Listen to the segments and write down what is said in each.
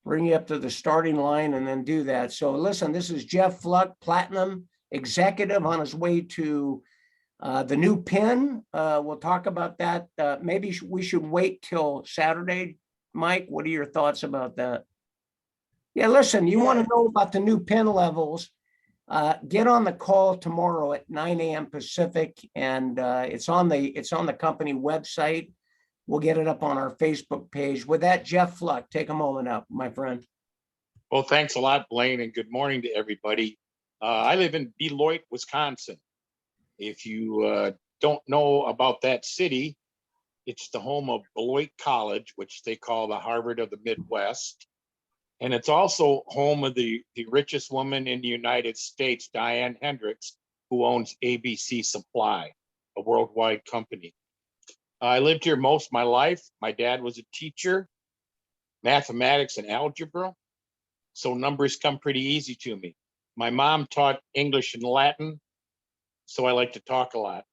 bring you up to the starting line and then do that. So listen, this is Jeff Fluck, Platinum Executive, on his way to the new pin. We'll talk about that. Maybe we should wait till Saturday. Mike, what are your thoughts about that? Yeah, listen, you want to know about the new pin levels, get on the call tomorrow at 9 a.m. Pacific, and it's on the company website. We'll get it up on our Facebook page. With that, Jeff Fluck, take a moment up, my friend. Well, thanks a lot, Blaine, and good morning to everybody. I live in Beloit, Wisconsin. If you don't know about that city, it's the home of Beloit College, which they call the Harvard of the Midwest. And it's also home of the richest woman in the United States, Diane Hendricks, who owns ABC Supply, a worldwide company. I lived here most of my life. My dad was a teacher, mathematics and algebra, so numbers come pretty easy to me. My mom taught English and Latin, so I like to talk a lot.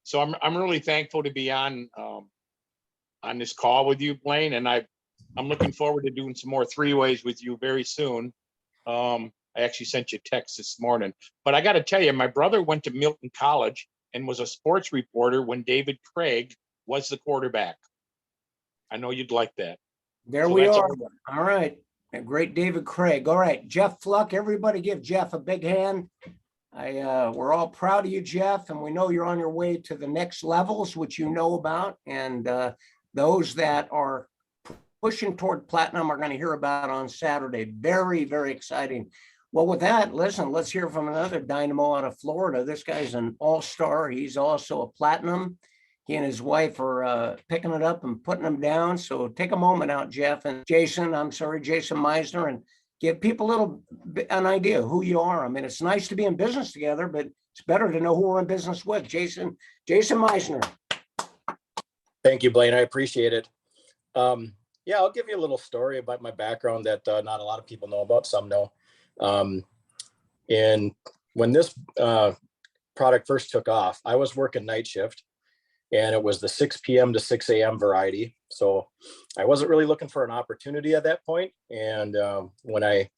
So I'm really thankful to be on this call with you, Blaine, and I'm looking forward to doing some more three-ways with you very soon. I actually sent you a text this morning, but I got to tell you, my brother went to Milton College and was a sports reporter when David Craig was the quarterback. I know you'd like that. There we are. All right. Great David Craig. All right. Jeff Fluck, everybody give Jeff a big hand. We're all proud of you, Jeff, and we know you're on your way to the next levels, which you know about. And those that are pushing toward platinum are going to hear about on Saturday. Very, very exciting. Well, with that, listen, let's hear from another dynamo out of Florida. This guy's an all-star. He's also a platinum. He and his wife are picking it up and putting them down. So take a moment out, Jeff and Jason. Jason Misener, and give people an idea of who you are. I mean, it's nice to be in business together, but it's better to know who we're in business with. Jason Misener. Thank you, Blaine. I appreciate it. Yeah, I'll give you a little story about my background that not a lot of people know about. Some know. And when this product first took off, I was working night shift, and it was the 6 p.m. to 6 a.m. variety. So I wasn't really looking for an opportunity at that point. And when I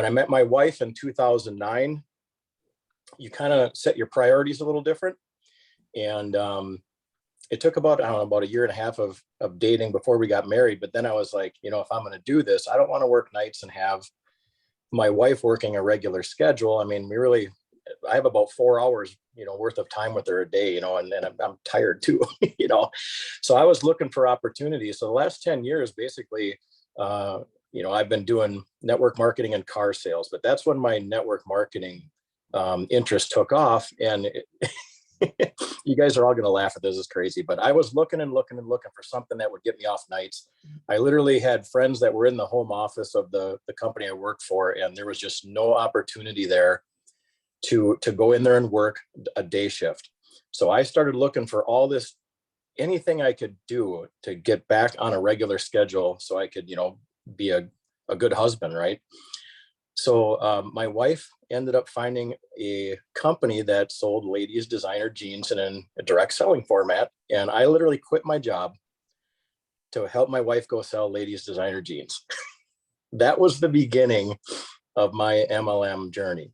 met my wife in 2009, you kind of set your priorities a little different. And it took about a year and a half of dating before we got married. But then I was like, if I'm going to do this, I don't want to work nights and have my wife working a regular schedule. I mean, I have about 4 hours, worth of time with her a day, and I'm tired too, So I was looking for opportunities. So the last 10 years, basically, I've been doing network marketing and car sales, but that's when my network marketing interest took off. And you guys are all going to laugh at this, is crazy, but I was looking for something that would get me off nights. I literally had friends that were in the home office of the company I worked for, and there was just no opportunity there to go in there and work a day shift. So I started looking for anything I could do to get back on a regular schedule so I could, be a good husband, right? So my wife ended up finding a company that sold ladies designer jeans in a direct selling format. And I literally quit my job to help my wife go sell ladies designer jeans. That was the beginning of my MLM journey.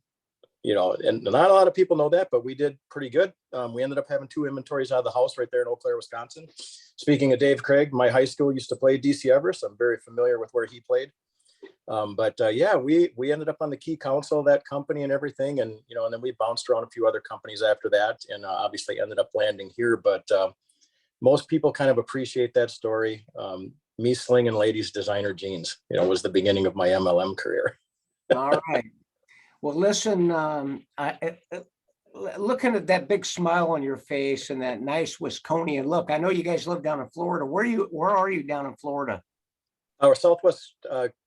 And not a lot of people know that, but we did pretty good. We ended up having 2 inventories out of the house right there in Eau Claire, Wisconsin. Speaking of Dave Craig, my high school used to play DC Everest. I'm very familiar with where he played. We ended up on the key council of that company and everything. And, and then we bounced around a few other companies after that, and obviously ended up landing here. But most people kind of appreciate that story. Me slinging ladies designer jeans, was the beginning of my MLM career. All right. Well, listen, looking at that big smile on your face and that nice Wisconian look, I know you guys live down in Florida. Where are you down in Florida? Our Southwest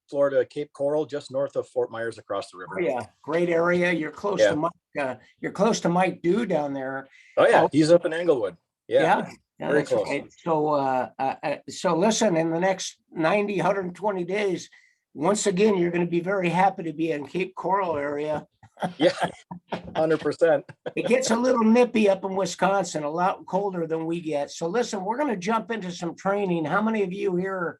Florida, Cape Coral, just north of Fort Myers across the river. Oh, yeah, great area. You're close to Mike. You're close to Mike Dew down there. Oh yeah, he's up in Englewood. Yeah, very close. Right. So listen, in the next 90, 120 days, once again, you're going to be very happy to be in Cape Coral area. Yeah, 100%. It gets a little nippy up in Wisconsin, a lot colder than we get. So listen, we're going to jump into some training. How many of you here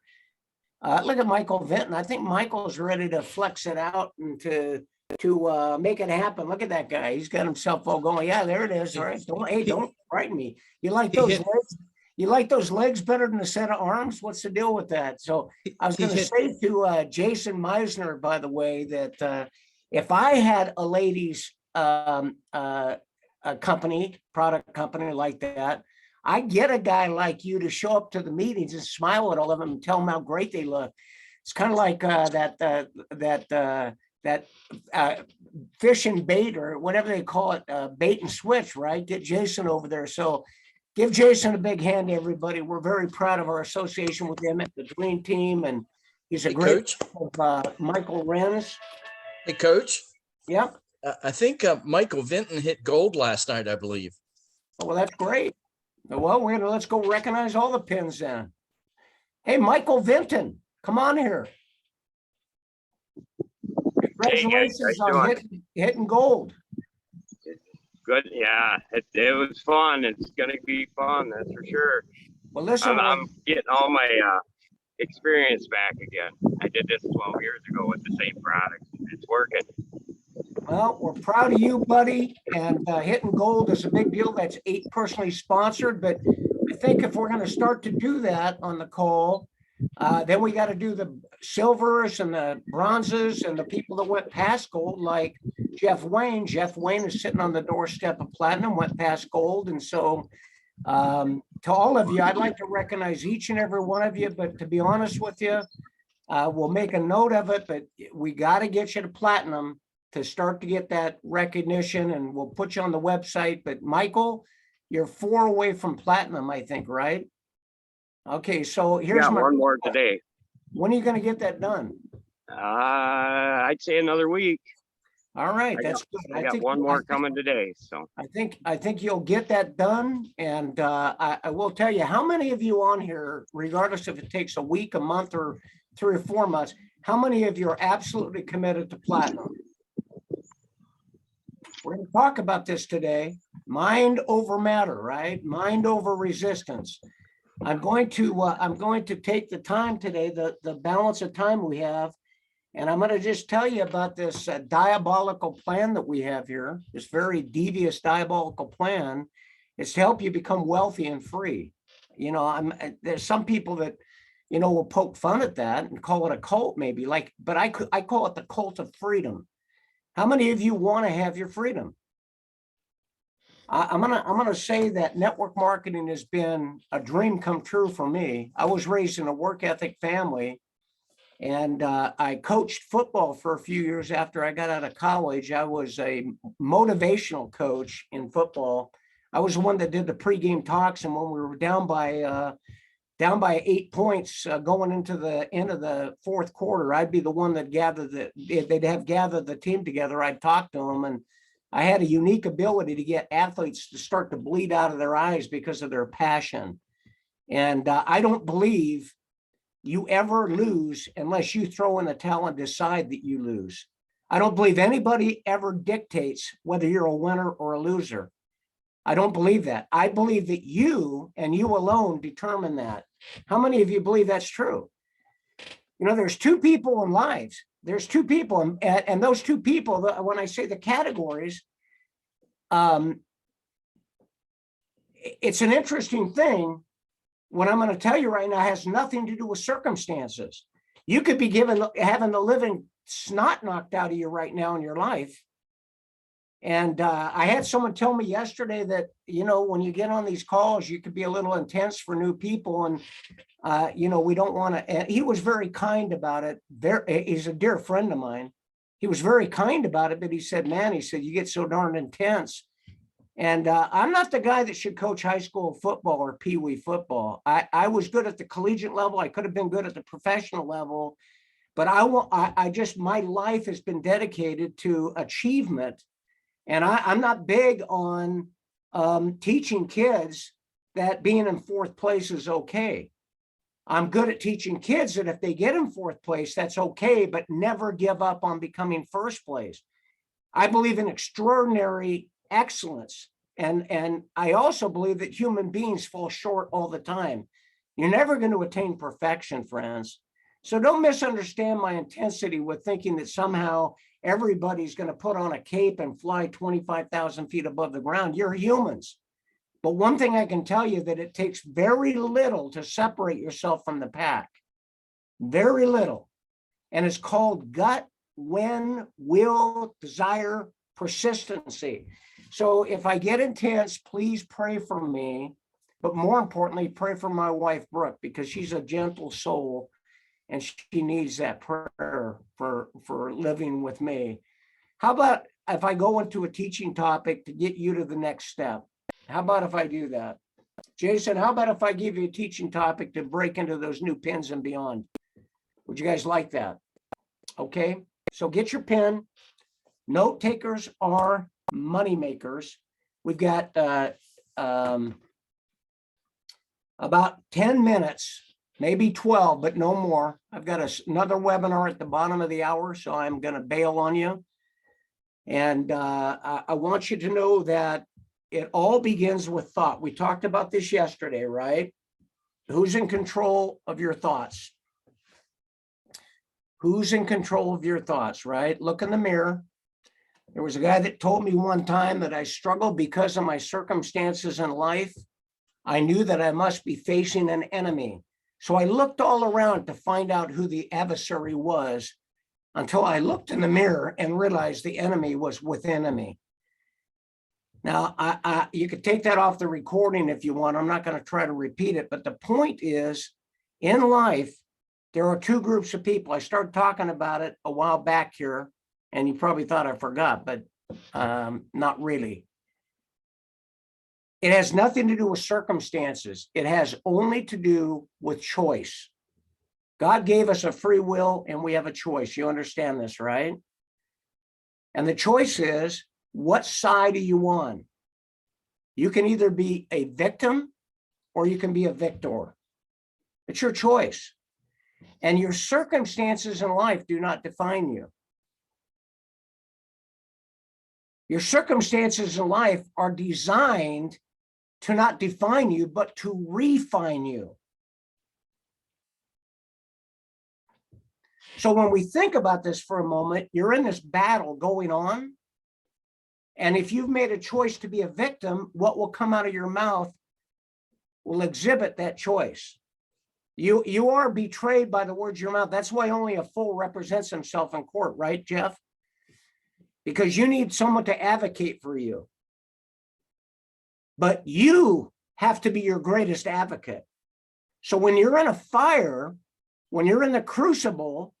Look at Michael Vinton. I think Michael's ready to flex it out and to make it happen. Look at that guy. He's got himself all going. Yeah, there it is. All right. Don't frighten me. You like He those hit- legs? You like those legs better than a set of arms? What's the deal with that? So I was He going to hit- say to Jason Misener, by the way, that if I had a ladies a company, product company like that, I get a guy like you to show up to the meetings and smile at all of them and tell them how great they look. It's kind of like that fish and bait, or whatever they call it, bait and switch, right? Get Jason over there. So give Jason a big hand, everybody. We're very proud of our association with him at the Dream Team, and he's a Hey, great Coach. Michael Renz. Hey, Coach. Yep. I think Michael Vinton hit gold last night, I believe. Oh, well, that's great. Well, let's go recognize all the pins then. Hey, Michael Vinton, come on here. Congratulations on hitting gold. Good. Yeah, it was fun. It's going to be fun. That's for sure. Well, listen, I'm getting all my experience back again. I did this 12 years ago with the same product. It's working. well, we're proud of you, buddy. And hitting gold is a big deal. That's 8 personally sponsored. But I think if we're going to start to do that on the call, then we got to do the silvers and the bronzes and the people that went past gold, like Jeff Wayne. Jeff Wayne is sitting on the doorstep of platinum, went past gold. And so to all of you, I'd like to recognize each and every one of you. But to be honest with you, we'll make a note of it, but we got to get you to platinum to start to get that recognition, and we'll put you on the website. But Michael, you're 4 away from platinum, I think, right? Okay, so here's my one more today. When are you going to get that done? I'd say another week. All right, that's good. I got one more coming today. So I think you'll get that done. And I will tell you, how many of you on here, regardless if it takes a week, a month, or 3 or 4 months, how many of you are absolutely committed to platinum? We're going to talk about this today. Mind over matter, right? Mind over resistance. I'm going to take the time today, the balance of time we have, and I'm going to just tell you about this diabolical plan that we have here, this very devious diabolical plan. It's to help you become wealthy and free. You know, there's some people that, you know, will poke fun at that and call it a cult maybe, but I call it the cult of freedom. How many of you want to have your freedom? I'm gonna say that network marketing has been a dream come true for me. I was raised in a work ethic family, and I coached football for a few years after I got out of college. I was a motivational coach in football. I was the one that did the pregame talks, and when we were down by 8 points going into the end of the 4th quarter, I'd be the one that they'd have gathered the team together. I'd talk to them, and I had a unique ability to get athletes to start to bleed out of their eyes because of their passion. And I don't believe you ever lose unless you throw in the towel and decide that you lose. I don't believe anybody ever dictates whether you're a winner or a loser. I don't believe that. I believe that you and you alone determine that. How many of you believe that's true? You know, there's 2 people in lives. There's 2 people, and those 2 people, when I say the categories, it's an interesting thing. What I'm going to tell you right now has nothing to do with circumstances. You could be having the living snot knocked out of you right now in your life. And I had someone tell me yesterday that, you know, when you get on these calls, you could be a little intense for new people. And, you know, we don't want to, he was very kind about it. He's a dear friend of mine. He was very kind about it, but he said, man, he said, you get so darn intense. And I'm not the guy that should coach high school football or peewee football. I was good at the collegiate level. I could have been good at the professional level, but my life has been dedicated to achievement. And I'm not big on teaching kids that being in 4th place is okay. I'm good at teaching kids that if they get in 4th place, that's okay, but never give up on becoming 1st place. I believe in extraordinary excellence. And I also believe that human beings fall short all the time. You're never going to attain perfection, friends. So don't misunderstand my intensity with thinking that somehow everybody's going to put on a cape and fly 25,000 feet above the ground. You're humans. But one thing I can tell you that it takes very little to separate yourself from the pack. Very little. And it's called gut, win, will, desire, persistency. So if I get intense, please pray for me. But more importantly, pray for my wife, Brooke, because she's a gentle soul and she needs that prayer for living with me. How about if I go into a teaching topic to get you to the next step? How about if I do that? Jason, how about if I give you a teaching topic to break into those new pins and beyond? Would you guys like that? Okay, so get your pen. Note takers are money makers. We've got about 10 minutes, maybe 12, but no more. I've got another webinar at the bottom of the hour, so I'm going to bail on you. And I want you to know that it all begins with thought. We talked about this yesterday, right? Who's in control of your thoughts? Who's in control of your thoughts, right? Look in the mirror. There was a guy that told me one time that I struggled because of my circumstances in life. I knew that I must be facing an enemy. So I looked all around to find out who the adversary was until I looked in the mirror and realized the enemy was within me. Now, you could take that off the recording if you want. I'm not going to try to repeat it, but the point is, in life, there are two groups of people. I started talking about it a while back here, and you probably thought I forgot, but not really. It has nothing to do with circumstances. It has only to do with choice. God gave us a free will, and we have a choice. You understand this, right? And the choice is, what side are you on? You can either be a victim or you can be a victor. It's your choice. And your circumstances in life do not define you. Your circumstances in life are designed to not define you, but to refine you. So when we think about this for a moment, you're in this battle going on. And if you've made a choice to be a victim, what will come out of your mouth will exhibit that choice. You are betrayed by the words of your mouth. That's why only a fool represents himself in court, right, Jeff? Because you need someone to advocate for you. But you have to be your greatest advocate. So when you're in a fire, when you're in the crucible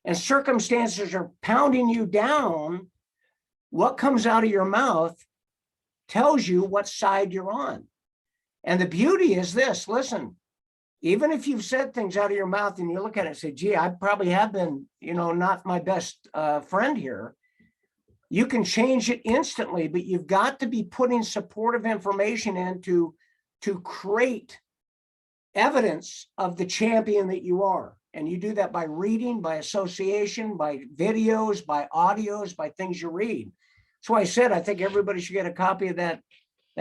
and circumstances are pounding you down, what comes out of your mouth tells you what side you're on. And the beauty is this, listen, even if you've said things out of your mouth and you look at it and say, gee, I probably have been, not my best friend here. You can change it instantly, but you've got to be putting supportive information in to create evidence of the champion that you are. And you do that by reading, by association, by videos, by audios, by things you read. That's why I said, I think everybody should get a copy of that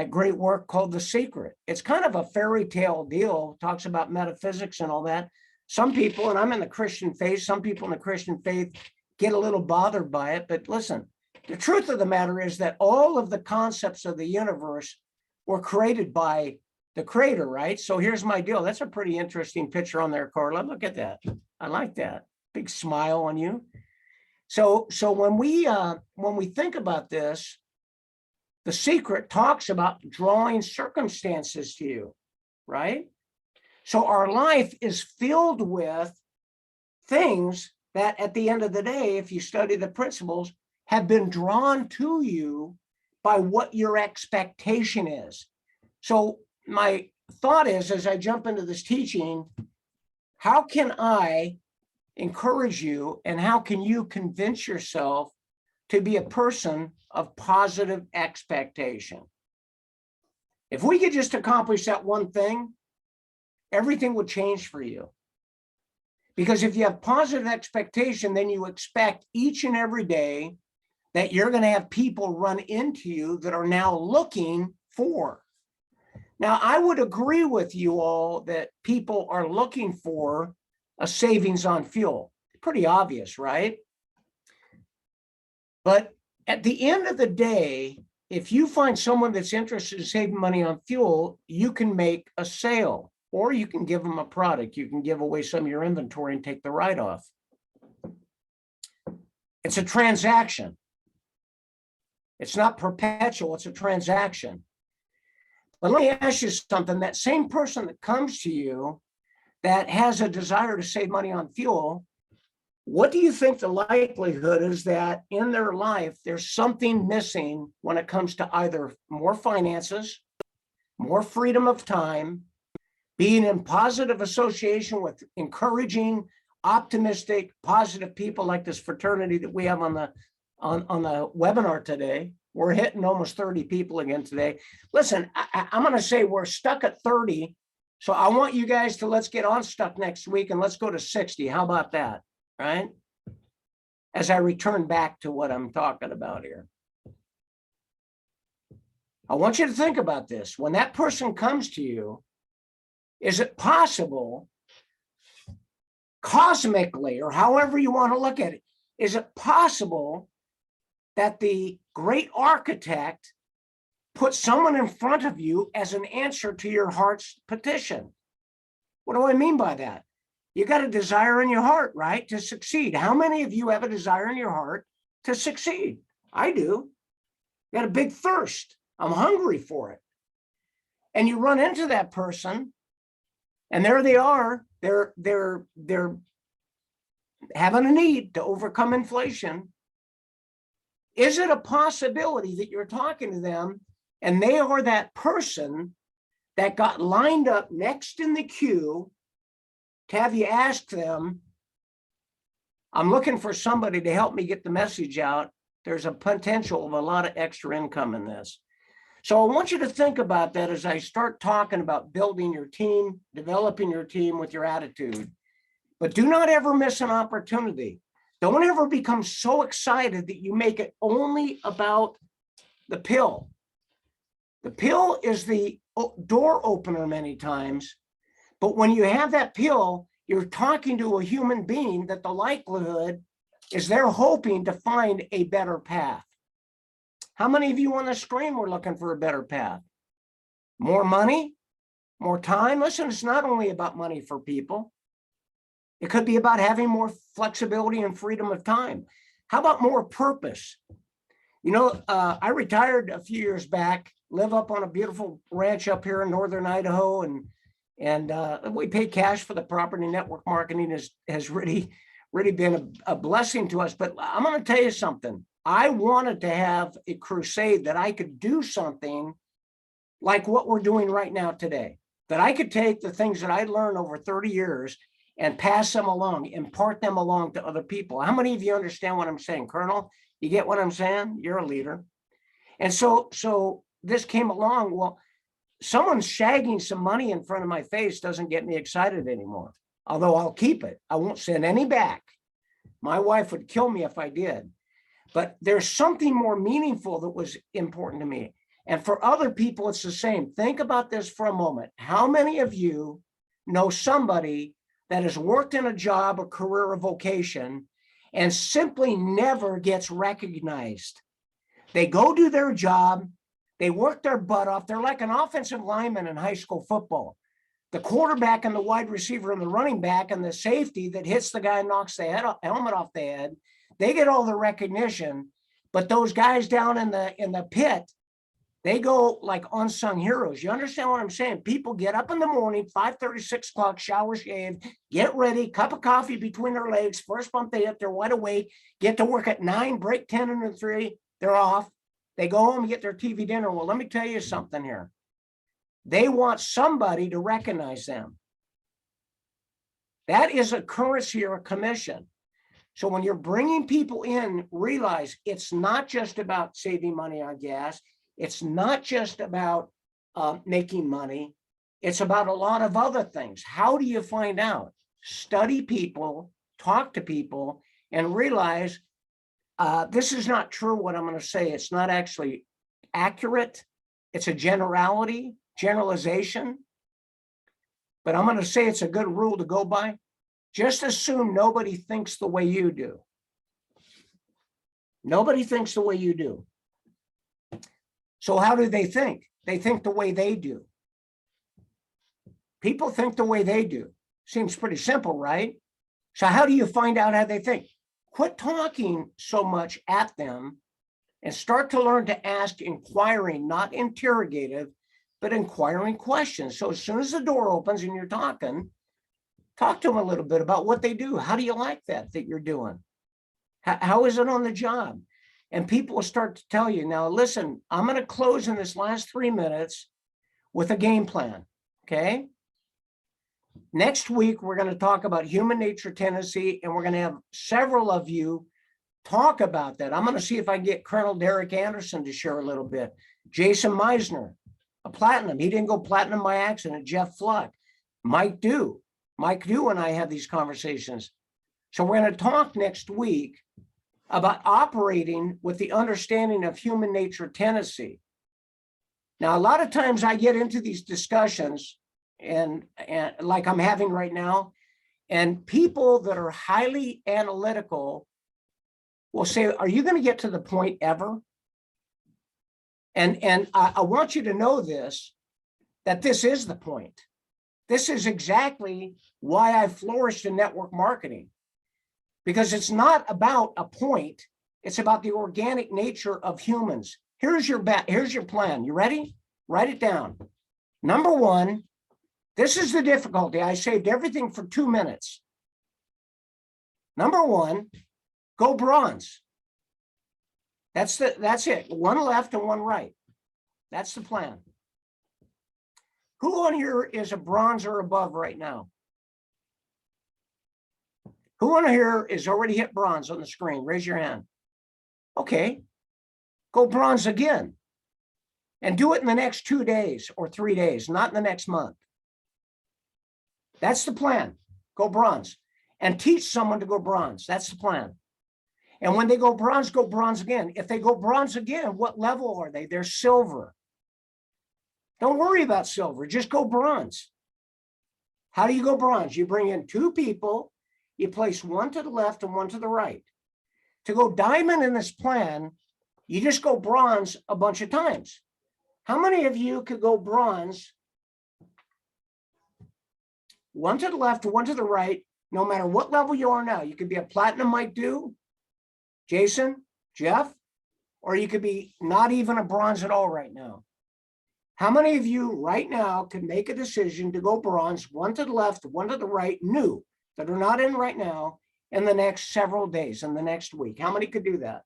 great work called The Secret. It's kind of a fairy tale deal, talks about metaphysics and all that. Some people, and I'm in the Christian faith, some people in the Christian faith get a little bothered by it. But listen, the truth of the matter is that all of the concepts of the universe were created by the creator, right? So here's my deal. That's a pretty interesting picture on there, Carla. Look at that. I like that. Big smile on you. So when we think about this, The Secret talks about drawing circumstances to you, right? So our life is filled with things that at the end of the day, if you study the principles, have been drawn to you by what your expectation is. So my thought is, as I jump into this teaching, how can I encourage you and how can you convince yourself to be a person of positive expectation? If we could just accomplish that one thing, everything would change for you. Because if you have positive expectation, then you expect each and every day that you're going to have people run into you that are now looking for. Now, I would agree with you all that people are looking for a savings on fuel. Pretty obvious, right? But at the end of the day, if you find someone that's interested in saving money on fuel, you can make a sale, or you can give them a product. You can give away some of your inventory and take the write-off. It's a transaction. It's not perpetual, it's a transaction. But let me ask you something. That same person that comes to you that has a desire to save money on fuel, what do you think the likelihood is that in their life, there's something missing when it comes to either more finances, more freedom of time, being in positive association with encouraging, optimistic, positive people like this fraternity that we have on the webinar today? We're hitting almost 30 people again today. Listen, I'm going to say we're stuck at 30. So I want you guys to let's get on stuck next week and let's go to 60. How about that? Right? As I return back to what I'm talking about here. I want you to think about this. When that person comes to you, is it possible cosmically, or however you want to look at it, is it possible that the great architect put someone in front of you as an answer to your heart's petition? What do I mean by that? You got a desire in your heart, right? To succeed. How many of you have a desire in your heart to succeed? I do. Got a big thirst. I'm hungry for it. And you run into that person and there they are. They're having a need to overcome inflation. Is it a possibility that you're talking to them and they are that person that got lined up next in the queue to have you ask them, I'm looking for somebody to help me get the message out. There's a potential of a lot of extra income in this. So I want you to think about that as I start talking about building your team, developing your team with your attitude. But do not ever miss an opportunity. Don't ever become so excited that you make it only about the pill. The pill is the door opener many times. But when you have that pill, you're talking to a human being that the likelihood is they're hoping to find a better path. How many of you on the screen were looking for a better path? More money? More time? Listen, it's not only about money for people. It could be about having more flexibility and freedom of time. How about more purpose? You know, I retired a few years back, live up on a beautiful ranch up here in northern Idaho, and we pay cash for the property. Network marketing has really been a blessing to us. But I'm going to tell you something. I wanted to have a crusade that I could do something like what we're doing right now today, that I could take the things that I learned over 30 years and pass them along, impart them along to other people. How many of you understand what I'm saying, Colonel? You get what I'm saying? You're a leader. And so this came along. Well, someone shagging some money in front of my face doesn't get me excited anymore, although I'll keep it. I won't send any back. My wife would kill me if I did. But there's something more meaningful that was important to me. And for other people, it's the same. Think about this for a moment. How many of you know somebody that has worked in a job, a career, or vocation, and simply never gets recognized? They go do their job, they work their butt off. They're like an offensive lineman in high school football. The quarterback and the wide receiver and the running back and the safety that hits the guy and knocks the helmet off the head, they get all the recognition. But those guys down in the pit, they go like unsung heroes. You understand what I'm saying? People get up in the morning, 5:30, 6 o'clock, shower, shave, get ready, cup of coffee between their legs. First bump they hit, they're wide awake, get to work at 9, break 10 and 3, they're off. They go home and get their TV dinner. Well, let me tell you something here. They want somebody to recognize them. That is a currency or a commission. So when you're bringing people in, realize it's not just about saving money on gas. It's not just about making money. It's about a lot of other things. How do you find out? Study people, talk to people, and realize this is not true what I'm going to say. It's not actually accurate. It's a generalization. But I'm going to say it's a good rule to go by. Just assume nobody thinks the way you do. Nobody thinks the way you do. So how do they think? They think the way they do. People think the way they do. Seems pretty simple, right? So how do you find out how they think? Quit talking so much at them and start to learn to ask inquiring, not interrogative, but inquiring questions. So as soon as the door opens and you're talking, talk to them a little bit about what they do. How do you like that you're doing? How is it on the job? And people will start to tell you, now, listen, I'm going to close in this last 3 minutes with a game plan, okay? Next week, we're going to talk about human nature tendency, and we're going to have several of you talk about that. I'm going to see if I can get Colonel Derek Anderson to share a little bit. Jason Misener, a platinum. He didn't go platinum by accident. Jeff Fluck, Mike Dew and I have these conversations. So we're going to talk next week about operating with the understanding of human nature tendency. Now, a lot of times I get into these discussions and like I'm having right now, and people that are highly analytical will say, are you going to get to the point ever? And I want you to know this, that this is the point. This is exactly why I flourished in network marketing, because it's not about a point. It's about the organic nature of humans. Here's your plan. You ready? Write it down. Number one, this is the difficulty. I saved everything for 2 minutes. Number one, go bronze. That's it. One left and one right. That's the plan. Who on here is a bronze or above right now? Who on here is already hit bronze on the screen? Raise your hand. Okay. Go bronze again. And do it in the next 2 days or 3 days, not in the next month. That's the plan. Go bronze. And teach someone to go bronze. That's the plan. And when they go bronze again. If they go bronze again, what level are they? They're silver. Don't worry about silver. Just go bronze. How do you go bronze? You bring in 2 people. You place one to the left and one to the right. To go diamond in this plan, you just go bronze a bunch of times. How many of you could go bronze, one to the left, one to the right, no matter what level you are now? You could be a platinum, Mike Dew, Jason, Jeff, or you could be not even a bronze at all right now. How many of you right now can make a decision to go bronze, one to the left, one to the right, new, that are not in right now, in the next several days, in the next week? How many could do that?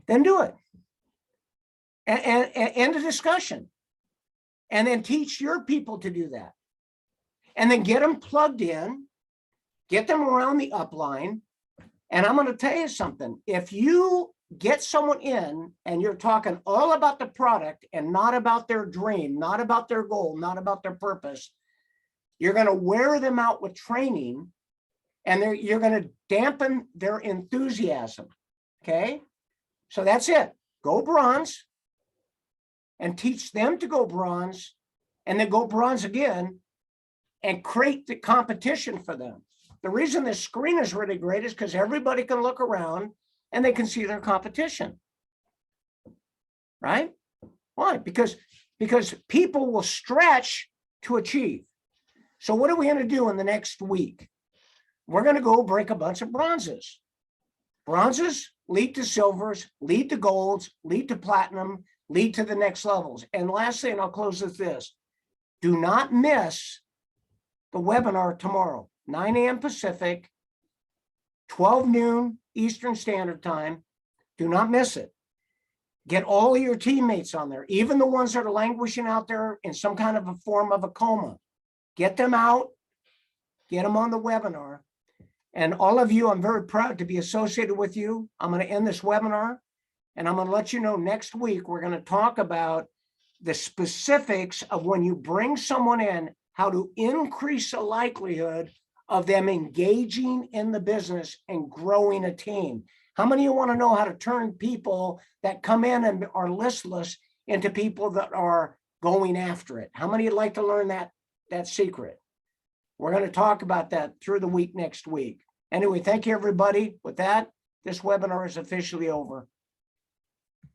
Then do it. And end a discussion. And then teach your people to do that. And then get them plugged in, get them around the upline. And I'm going to tell you something. If you get someone in and you're talking all about the product and not about their dream, not about their goal, not about their purpose, you're going to wear them out with training, and you're going to dampen their enthusiasm. Okay? So that's it. Go bronze and teach them to go bronze, and then go bronze again and create the competition for them. The reason this screen is really great is because everybody can look around and they can see their competition. Right? Why? Because people will stretch to achieve. So what are we going to do in the next week? We're going to go break a bunch of bronzes. Bronzes lead to silvers, lead to golds, lead to platinum, lead to the next levels. And lastly, and I'll close with this, do not miss the webinar tomorrow, 9 a.m. Pacific, 12 noon Eastern Standard Time. Do not miss it. Get all of your teammates on there, even the ones that are languishing out there in some kind of a form of a coma. Get them out, get them on the webinar. And all of you, I'm very proud to be associated with you. I'm going to end this webinar, and I'm going to let you know next week we're going to talk about the specifics of when you bring someone in, how to increase the likelihood of them engaging in the business and growing a team. How many of you want to know how to turn people that come in and are listless into people that are going after it? How many would like to learn that that secret. We're going to talk about that through the week next week. Anyway, thank you, everybody. With that, this webinar is officially over.